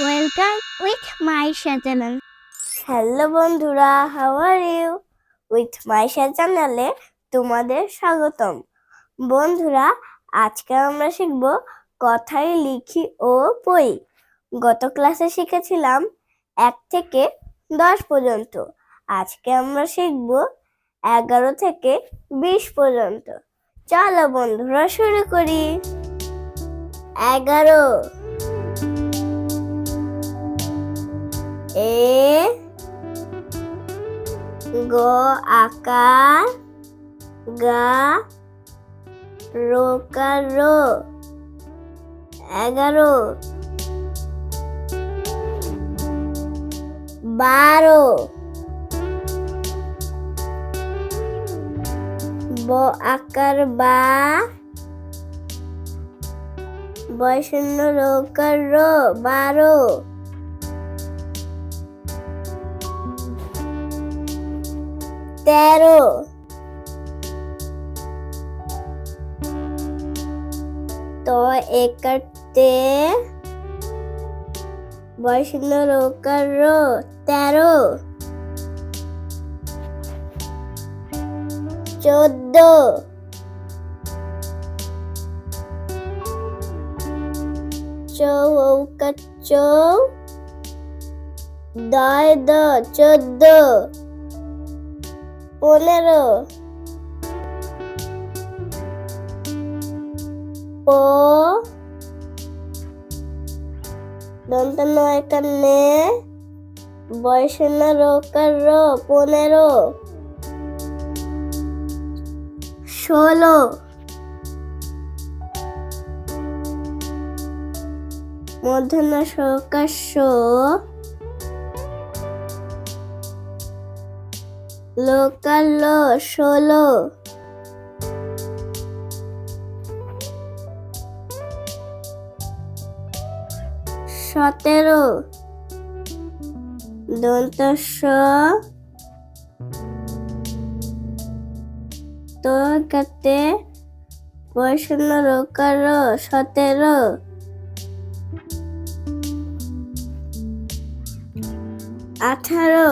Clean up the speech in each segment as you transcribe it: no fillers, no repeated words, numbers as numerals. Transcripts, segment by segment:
Welcome with my channel. Hello বন্ধুরা, how are you? With Maisha চ্যানেলে তোমাদের স্বাগতম। বন্ধুরা, আজকে আমরা শিখব কথায় লিখি ও পড়ি। গত ক্লাসে শিখেছিলাম 1 থেকে 10 পর্যন্ত। আজকে আমরা শিখব 11 থেকে 20 পর্যন্ত। চলো বন্ধুরা শুরু করি। 11 এ গ আকার গা রোকার রো 11 12 ব আকার বা বয়শূন্য রোকার রো 12 13 তো একতে বয়শূন্য রোকার রো 13 14 চৌকার চৌ দয় দ 14 15 ও দন্ত নয় কান্নে বয়সন্য রোকার রো 15 16 মূর্ধন্য সকার শো লোকার লো 16 17 দন্ত স তো কাতে বয়সন্য রোকার 17 18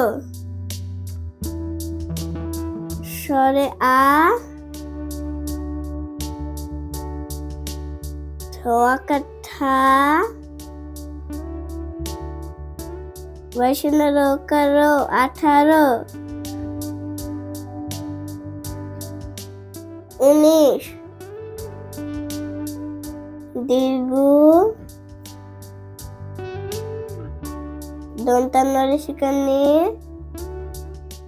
সরে আ ধোয়া কাঠা বয়সন্য রোকার 18 19 দীর্ঘ দন্তান্ন ঋষিকানি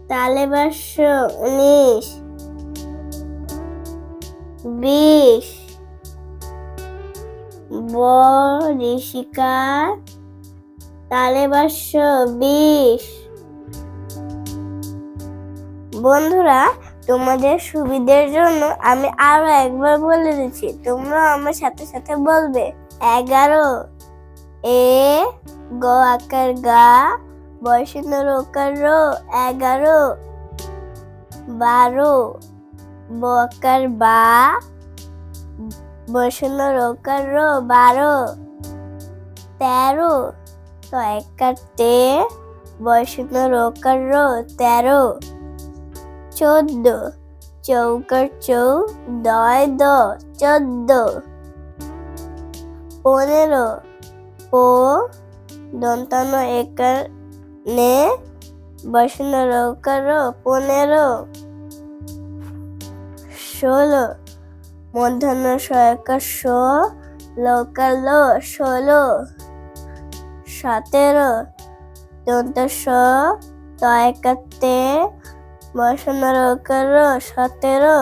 তালে বাস্য 19 20 ব ঋষিকার তালে বাস্য 20 বন্ধুরা, তোমাদের সুবিধার জন্য আমি আরো একবার বলে দিচ্ছি, তোমরা আমার সাথে সাথে বলবে। 11 এ গ আকার গা বয়সন্য রোকার রো 11 12 ব আকার বা বয়সন্য রোকার রো 12 13 তো একাতে বয়সন্য রোকার রো 13 14 চৌকার চৌ দয় দ 14 15 ও দন্তান্ন একার নে বয়সন্য রোকার 15 16 মূর্ধন্য সয়কার শো লোকার লো 16 17 দন্ত স তয়কাতে বয়সন্য রোকার 17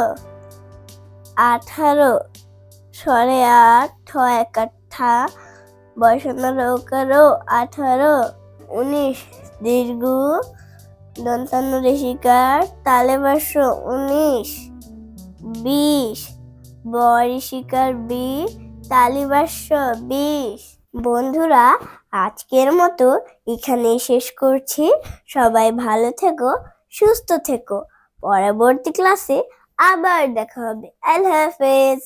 18 সরে আট ঠ একাঠা বয়সন্য রোকার 18 19 দীর্ঘ দন্তান্ন ঋষিকার তালে বাস্য 19 20 ব ঋষিকার বি তালি বাস্য 20 বন্ধুরা, আজকের মতো এখানেই শেষ করছি। সবাই ভালো থেকো, সুস্থ থেকো। পরবর্তী ক্লাসে আবার দেখা হবে। আল্লাহ হাফেজ।